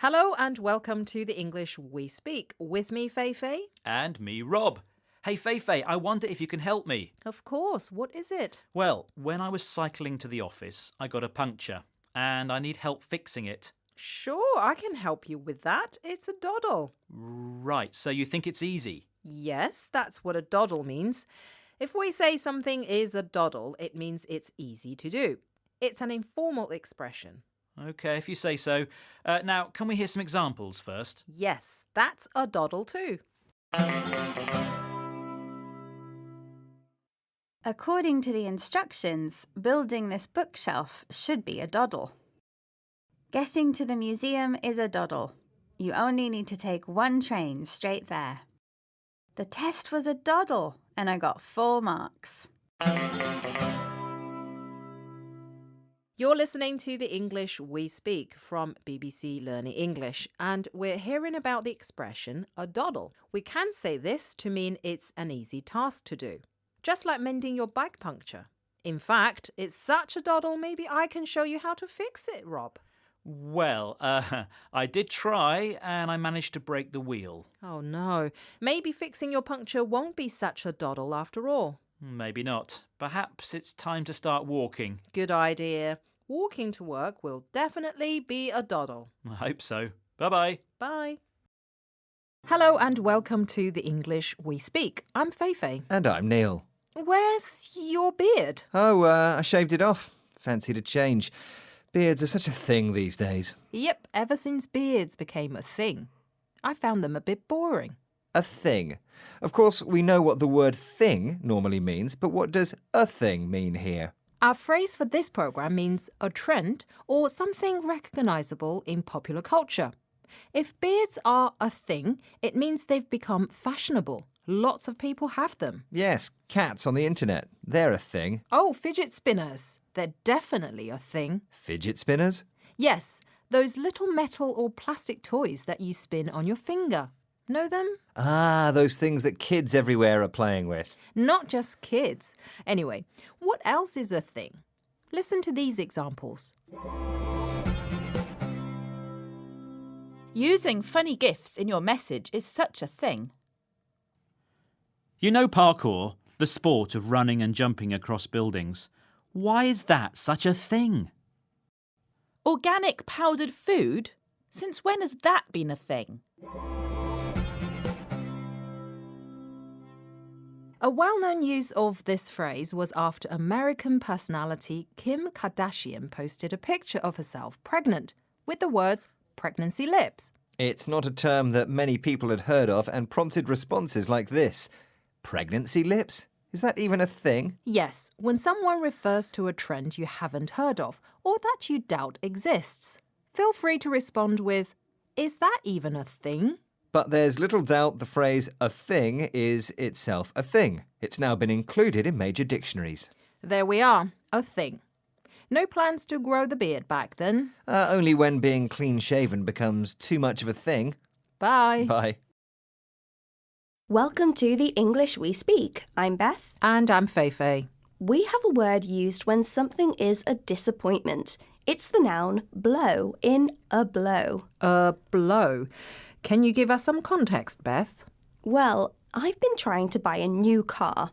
Hello and welcome to the English We Speak. With me, Feifei. And me, Rob. Hey, Feifei, I wonder if you can help me. Of course, what is it? Well, when I was cycling to the office, I got a puncture, and I need help fixing it. Sure, I can help you with that. It's a doddle. Right, so you think it's easy? Yes, that's what a doddle means. If we say something is a doddle, it means it's easy to do. It's an informal expression. Okay, if you say so. Now, can we hear some examples first? Yes, that's a doddle too. According to the instructions, building this bookshelf should be a doddle. Getting to the museum is a doddle. You only need to take one train straight there. The test was a doddle, and I got full marks. You're listening to the English We Speak from BBC Learning English, and we're hearing about the expression a doddle. We can say this to mean it's an easy task to do, just like mending your bike puncture. In fact, it's such a doddle, maybe I can show you how to fix it, Rob. Well, I did try, and I managed to break the wheel. Oh no, maybe fixing your puncture won't be such a doddle after all. Maybe not. Perhaps it's time to start walking. Good idea. Walking to work will definitely be a doddle. I hope so. Bye-bye. Bye. Hello and welcome to the English We Speak. I'm Feifei. And I'm Neil. Where's your beard? Oh, I shaved it off. Fancied a change. Beards are such a thing these days. Yep, ever since beards became a thing. I found them a bit boring. A thing. Of course, we know what the word thing normally means, but what does a thing mean here? Our phrase for this programme means a trend or something recognisable in popular culture. If beards are a thing, it means they've become fashionable. Lots of people have them. Yes, cats on the internet. They're a thing. Oh, fidget spinners. They're definitely a thing. Fidget spinners? Yes, those little metal or plastic toys that you spin on your finger. Know them? Ah, those things that kids everywhere are playing with. Not just kids. Anyway, what else is a thing? Listen to these examples. Using funny GIFs in your message is such a thing. You know parkour, the sport of running and jumping across buildings. Why is that such a thing? Organic powdered food? Since when has that been a thing? A well-known use of this phrase was after American personality Kim Kardashian posted a picture of herself pregnant with the words pregnancy lips. It's not a term that many people had heard of and prompted responses like this. Pregnancy lips? Is that even a thing? Yes, when someone refers to a trend you haven't heard of or that you doubt exists. Feel free to respond with, is that even a thing? But there's little doubt the phrase a thing is itself a thing. It's now been included in major dictionaries. There we are, a thing. No plans to grow the beard back then. Only when being clean-shaven becomes too much of a thing. Bye. Bye. Welcome to the English We Speak. I'm Beth. And I'm Feifei. We have a word used when something is a disappointment. It's the noun blow in a blow. A blow. Can you give us some context, Beth? Well, I've been trying to buy a new car.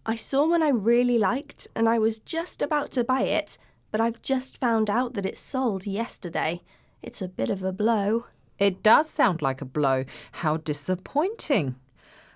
I saw one I really liked and I was just about to buy it, but I've just found out that it sold yesterday. It's a bit of a blow. It does sound like a blow. How disappointing.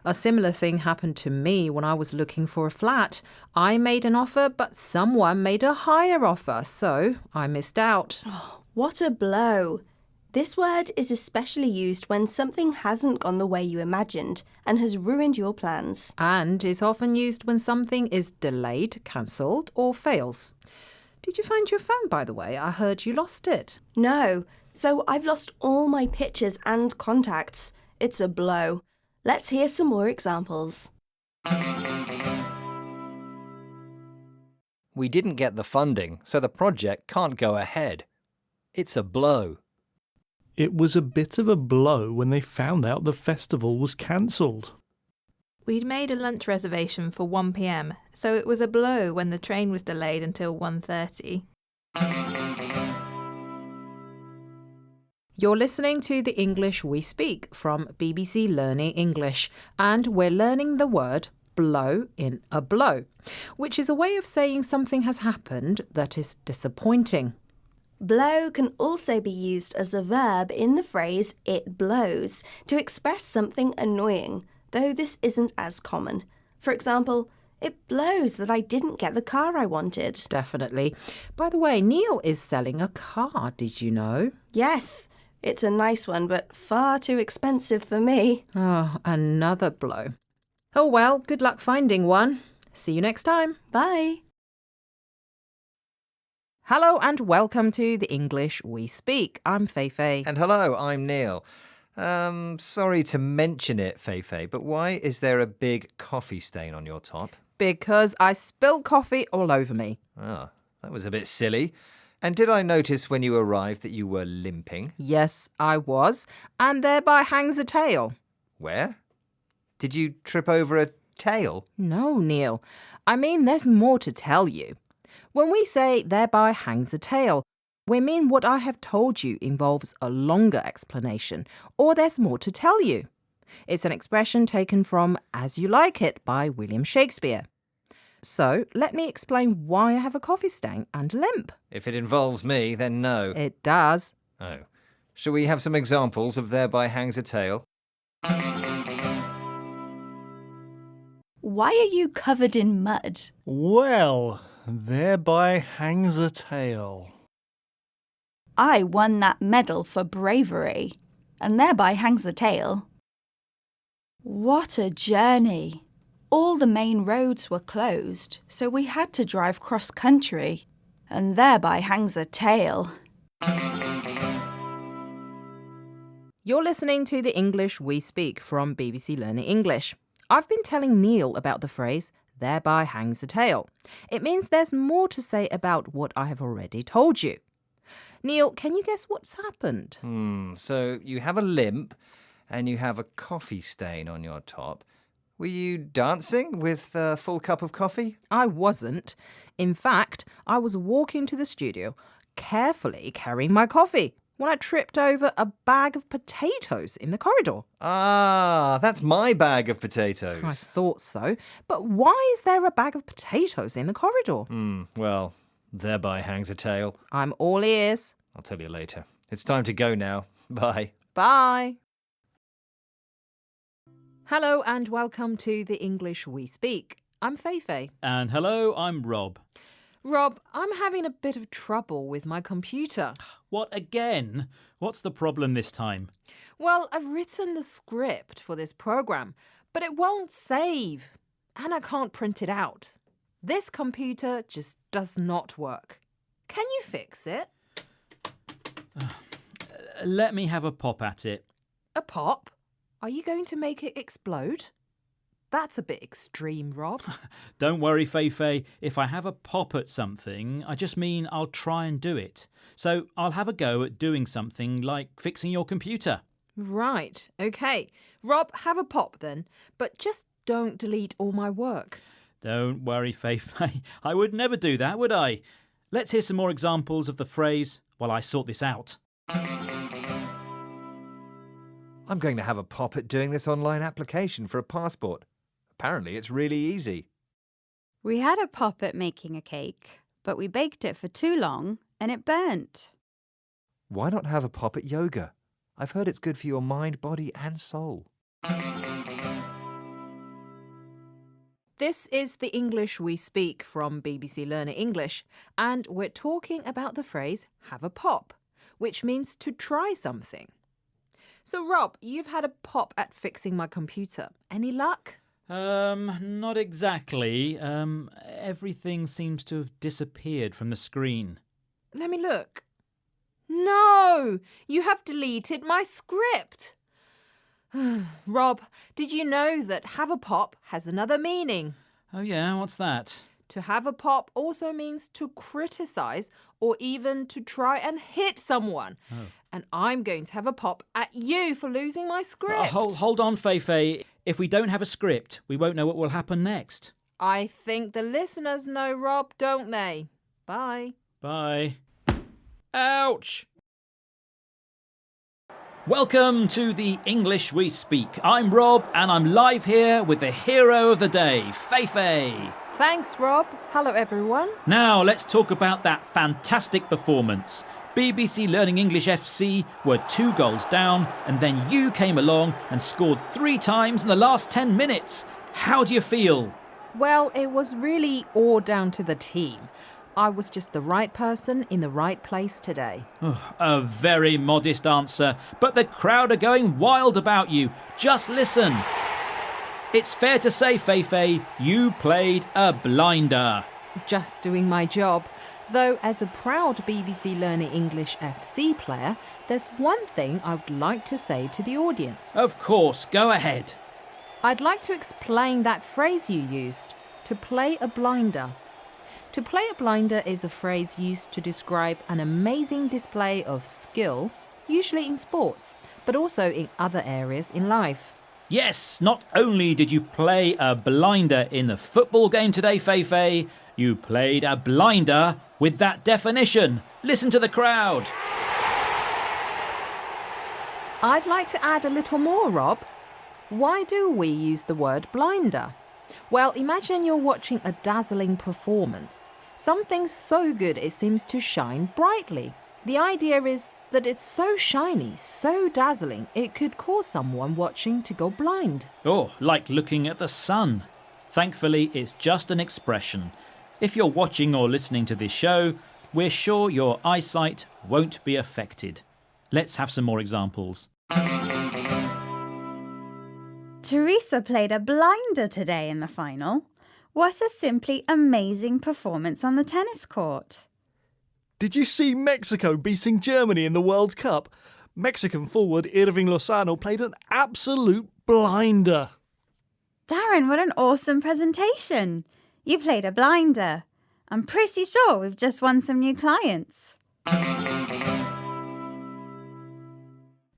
A similar thing happened to me when I was looking for a flat. I made an offer, but someone made a higher offer, so I missed out. What a blow. This word is especially used when something hasn't gone the way you imagined and has ruined your plans. And is often used when something is delayed, cancelled, or fails. Did you find your phone, by the way? I heard you lost it. No, so I've lost all my pictures and contacts. It's a blow. Let's hear some more examples. We didn't get the funding, so the project can't go ahead. It's a blow. It was a bit of a blow when they found out the festival was cancelled. We'd made a lunch reservation for 1 p.m, so it was a blow when the train was delayed until 1:30. You're listening to the English We Speak from BBC Learning English, and we're learning the word blow in a blow, which is a way of saying something has happened that is disappointing. Blow can also be used as a verb in the phrase it blows to express something annoying, though this isn't as common. For example, it blows that I didn't get the car I wanted. Definitely. By the way, Neil is selling a car, did you know? Yes, it's a nice one, but far too expensive for me. Oh, another blow. Oh well, good luck finding one. See you next time. Bye. Hello and welcome to the English We Speak. I'm Feifei. And hello, I'm Neil. Sorry to mention it, Feifei, but why is there a big coffee stain on your top? Because I spilled coffee all over me. Ah, that was a bit silly. And did I notice when you arrived that you were limping? Yes, I was. And thereby hangs a tale. Where? Did you trip over a tail? No, Neil. I mean, there's more to tell you. When we say thereby hangs a tale, we mean what I have told you involves a longer explanation, or there's more to tell you. It's an expression taken from As You Like It by William Shakespeare. So, let me explain why I have a coffee stain and limp. If it involves me, then no. It does. Oh. Shall we have some examples of thereby hangs a tale? Why are you covered in mud? Well, thereby hangs a tale. I won that medal for bravery, and thereby hangs a tale. What a journey! All the main roads were closed, so we had to drive cross-country, and thereby hangs a tale. You're listening to the English We Speak from BBC Learning English. I've been telling Neil about the phrase, thereby hangs a tale. It means there's more to say about what I have already told you. Neil, can you guess what's happened? So you have a limp and you have a coffee stain on your top. Were you dancing with a full cup of coffee? I wasn't. In fact, I was walking to the studio, carefully carrying my coffee, when I tripped over a bag of potatoes in the corridor. Ah, that's my bag of potatoes. I thought so. But why is there a bag of potatoes in the corridor? Well, thereby hangs a tale. I'm all ears. I'll tell you later. It's time to go now. Bye. Bye. Hello and welcome to the English We Speak. I'm Feifei. And hello, I'm Rob. Rob, I'm having a bit of trouble with my computer. What again? What's the problem this time? Well, I've written the script for this program, but it won't save, and I can't print it out. This computer just does not work. Can you fix it? Let me have a pop at it. A pop? Are you going to make it explode? That's a bit extreme, Rob. Don't worry, Feifei. If I have a pop at something, I just mean I'll try and do it. So I'll have a go at doing something like fixing your computer. Right, okay. Rob, have a pop then, but just don't delete all my work. Don't worry, Feifei. I would never do that, would I? Let's hear some more examples of the phrase while I sort this out. I'm going to have a pop at doing this online application for a passport. Apparently, it's really easy. We had a pop at making a cake, but we baked it for too long and it burnt. Why not have a pop at yoga? I've heard it's good for your mind, body and soul. This is the English We Speak from BBC Learning English, and we're talking about the phrase have a pop, which means to try something. So, Rob, you've had a pop at fixing my computer. Any luck? Not exactly. Everything seems to have disappeared from the screen. Let me look. No! You have deleted my script. Rob, did you know that have a pop has another meaning? Oh yeah, what's that? To have a pop also means to criticise or even to try and hit someone. Oh. And I'm going to have a pop at you for losing my script. Hold on, Feifei. If we don't have a script, we won't know what will happen next. I think the listeners know, Rob, don't they? Bye. Bye. Ouch! Welcome to the English We Speak. I'm Rob and I'm live here with the hero of the day, Feifei. Thanks, Rob. Hello, everyone. Now let's talk about that fantastic performance. BBC Learning English FC were 2 goals down and then you came along and scored 3 times in the last 10 minutes. How do you feel? Well, it was really all down to the team. I was just the right person in the right place today. A very modest answer, but the crowd are going wild about you. Just listen. It's fair to say, Feifei, you played a blinder. Just doing my job. Though, as a proud BBC Learning English FC player, there's one thing I would like to say to the audience. Of course, go ahead. I'd like to explain that phrase you used, to play a blinder. To play a blinder is a phrase used to describe an amazing display of skill, usually in sports, but also in other areas in life. Yes, not only did you play a blinder in the football game today, Feifei, you played a blinder with that definition. Listen to the crowd. I'd like to add a little more, Rob. Why do we use the word blinder? Well, imagine you're watching a dazzling performance. Something so good it seems to shine brightly. The idea is that it's so shiny, so dazzling, it could cause someone watching to go blind. Oh, like looking at the sun. Thankfully, it's just an expression. If you're watching or listening to this show, we're sure your eyesight won't be affected. Let's have some more examples. Teresa played a blinder today in the final. What a simply amazing performance on the tennis court. Did you see Mexico beating Germany in the World Cup? Mexican forward Irving Lozano played an absolute blinder. Darren, what an awesome presentation. You played a blinder. I'm pretty sure we've just won some new clients.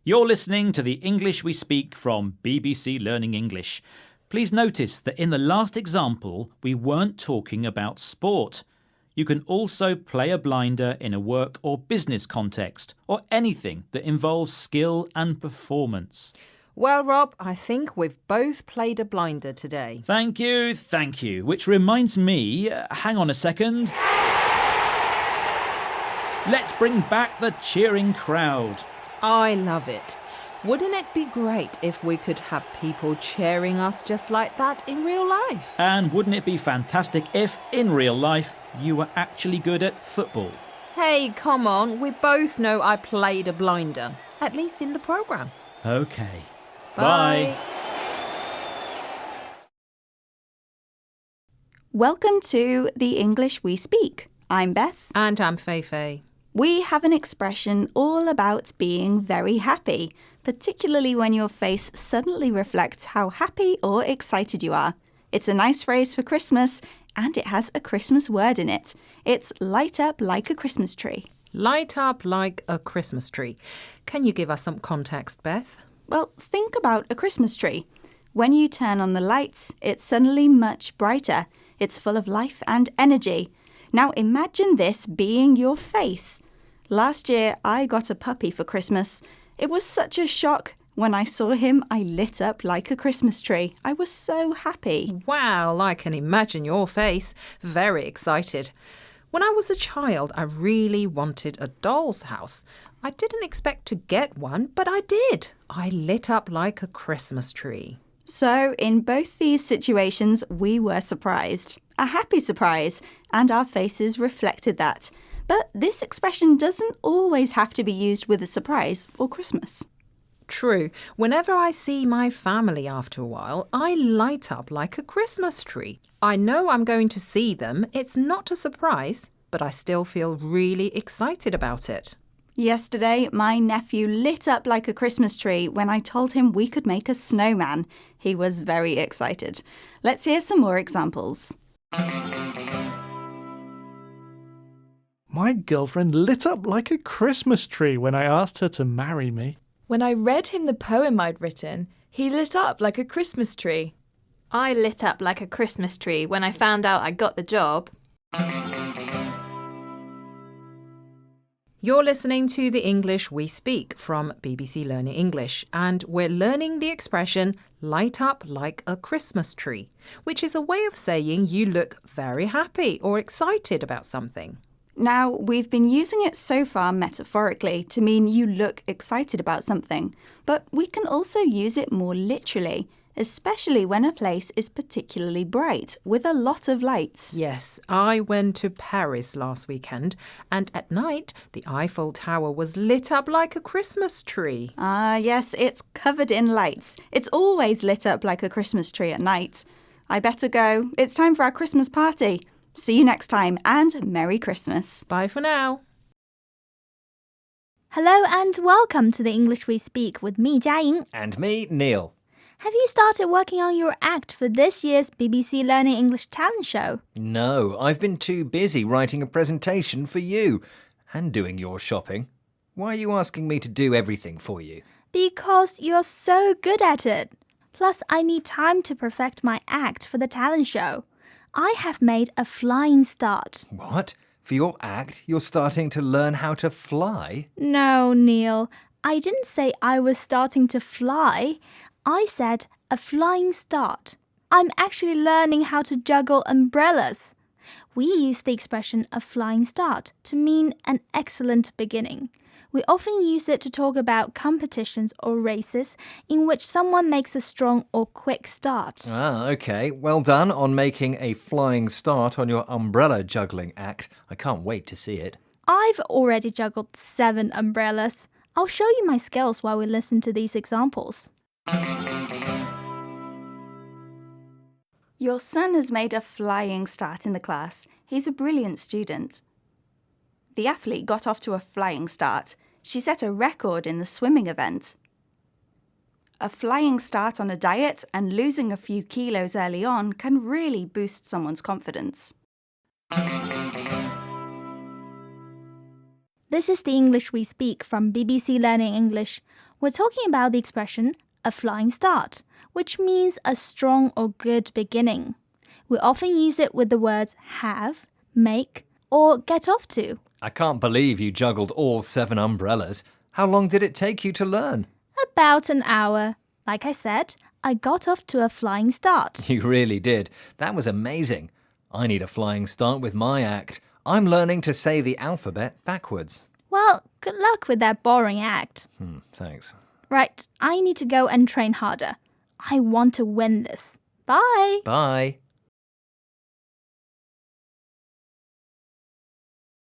You're listening to the English We Speak from BBC Learning English. Please notice that in the last example, we weren't talking about sport. You can also play a blinder in a work or business context, or anything that involves skill and performance. Well, Rob, I think we've both played a blinder today. Thank you. Which reminds me, hang on a second. Let's bring back the cheering crowd. I love it. Wouldn't it be great if we could have people cheering us just like that in real life? And wouldn't it be fantastic if, in real life, you were actually good at football? Hey, come on, we both know I played a blinder, at least in the programme. Okay. Bye. Welcome to the English We Speak. I'm Beth. And I'm Feifei. We have an expression all about being very happy, particularly when your face suddenly reflects how happy or excited you are. It's a nice phrase for Christmas, and it has a Christmas word in it. It's light up like a Christmas tree. Light up like a Christmas tree. Can you give us some context, Beth? Well, think about a Christmas tree. When you turn on the lights, it's suddenly much brighter. It's full of life and energy. Now imagine this being your face. Last year, I got a puppy for Christmas. It was such a shock. When I saw him, I lit up like a Christmas tree. I was so happy. Wow, I can imagine your face. Very excited. When I was a child, I really wanted a doll's house. I didn't expect to get one, but I did. I lit up like a Christmas tree. So, in both these situations, we were surprised. A happy surprise, and our faces reflected that. But this expression doesn't always have to be used with a surprise or Christmas. True. Whenever I see my family after a while, I light up like a Christmas tree. I know I'm going to see them. It's not a surprise, but I still feel really excited about it. Yesterday, my nephew lit up like a Christmas tree when I told him we could make a snowman. He was very excited. Let's hear some more examples. My girlfriend lit up like a Christmas tree when I asked her to marry me. When I read him the poem I'd written, he lit up like a Christmas tree. I lit up like a Christmas tree when I found out I got the job. You're listening to the English We Speak from BBC Learning English, and we're learning the expression light up like a Christmas tree, which is a way of saying you look very happy or excited about something. Now, we've been using it so far metaphorically to mean you look excited about something, but we can also use it more literally, especially when a place is particularly bright with a lot of lights. Yes, I went to Paris last weekend, and at night the Eiffel Tower was lit up like a Christmas tree. Ah, yes, it's covered in lights. It's always lit up like a Christmas tree at night. I better go. It's time for our Christmas party. See you next time, and Merry Christmas. Bye for now. Hello and welcome to the English We Speak with me, Jiaying. And me, Neil. Have you started working on your act for this year's BBC Learning English talent show? No, I've been too busy writing a presentation for you and doing your shopping. Why are you asking me to do everything for you? Because you're so good at it. Plus, I need time to perfect my act for the talent show. I have made a flying start. What? For your act, you're starting to learn how to fly? No, Neil. I didn't say I was starting to fly. I said a flying start. I'm actually learning how to juggle umbrellas. We use the expression a flying start to mean an excellent beginning. We often use it to talk about competitions or races in which someone makes a strong or quick start. Ah, okay. Well done on making a flying start on your umbrella juggling act. I can't wait to see it. I've already juggled 7 umbrellas. I'll show you my skills while we listen to these examples. Your son has made a flying start in the class. He's a brilliant student. The athlete got off to a flying start. She set a record in the swimming event. A flying start on a diet and losing a few kilos early on can really boost someone's confidence. This is the English We Speak from BBC Learning English. We're talking about the expression a flying start, which means a strong or good beginning. We often use it with the words have, make, or get off to. I can't believe you juggled all 7 umbrellas. How long did it take you to learn? About an hour. Like I said, I got off to a flying start. You really did. That was amazing. I need a flying start with my act. I'm learning to say the alphabet backwards. Well, good luck with that boring act. Thanks. Right, I need to go and train harder. I want to win this. Bye. Bye.